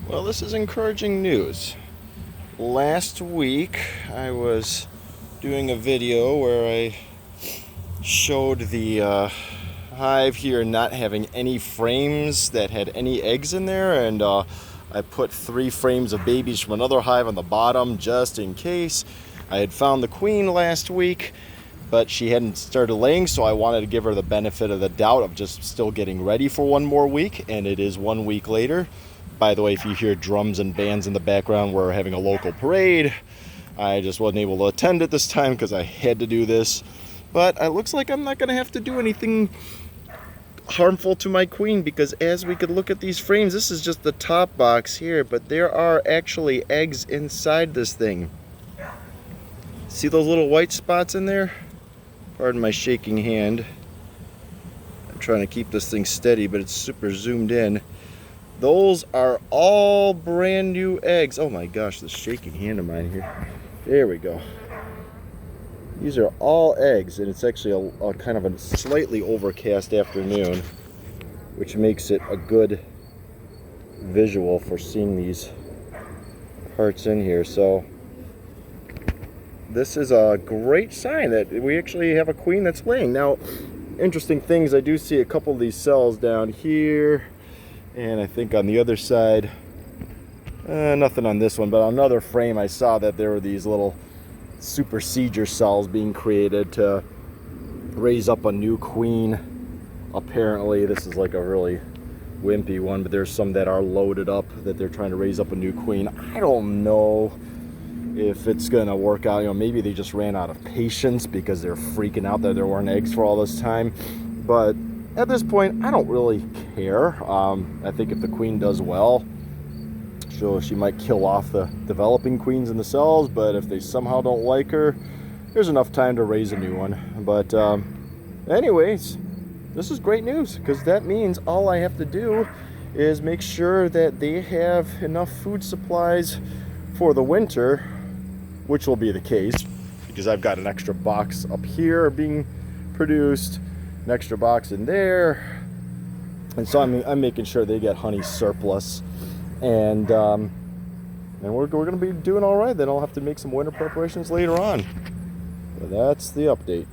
Well, this is encouraging news. Last week, I was doing a video where I showed the hive here not having any frames that had any eggs in there, and I put 3 frames of babies from another hive on the bottom just in case. I had found the queen last week, but she hadn't started laying, so I wanted to give her the benefit of the doubt of just still getting ready for one more week, and it is 1 week later. By the way, if you hear drums and bands in the background, we're having a local parade. I just wasn't able to attend it this time because I had to do this. But it looks like I'm not going to have to do anything harmful to my queen, because as we could look at these frames, this is just the top box here, but there are actually eggs inside this thing. See those little white spots in there? Pardon my shaking hand. I'm trying to keep this thing steady, but it's super zoomed in. Those are all brand new eggs. Oh my gosh, this shaking hand of mine here. There we go. These are all eggs, and it's actually a kind of a slightly overcast afternoon, which makes it a good visual for seeing these parts in here. So this is a great sign that we actually have a queen that's laying. Now, interesting things, I do see a couple of these cells down here, and I think on the other side, nothing on this one, but on another frame I saw that there were these little supersedure cells being created to raise up a new queen. Apparently this is like a really wimpy one, but there's some that are loaded up that they're trying to raise up a new queen. I don't know if it's gonna work out. You know, maybe they just ran out of patience because they're freaking out that there weren't eggs for all this time. But at this point, I don't really care. I think if the queen does well, she might kill off the developing queens in the cells, but if they somehow don't like her, there's enough time to raise a new one. But anyways, this is great news, because that means all I have to do is make sure that they have enough food supplies for the winter, which will be the case, because I've got an extra box up here being produced, an extra box in there, and so I'm making sure they get honey surplus, and we're going to be doing all right. Then I'll have to make some winter preparations later on. But that's the update.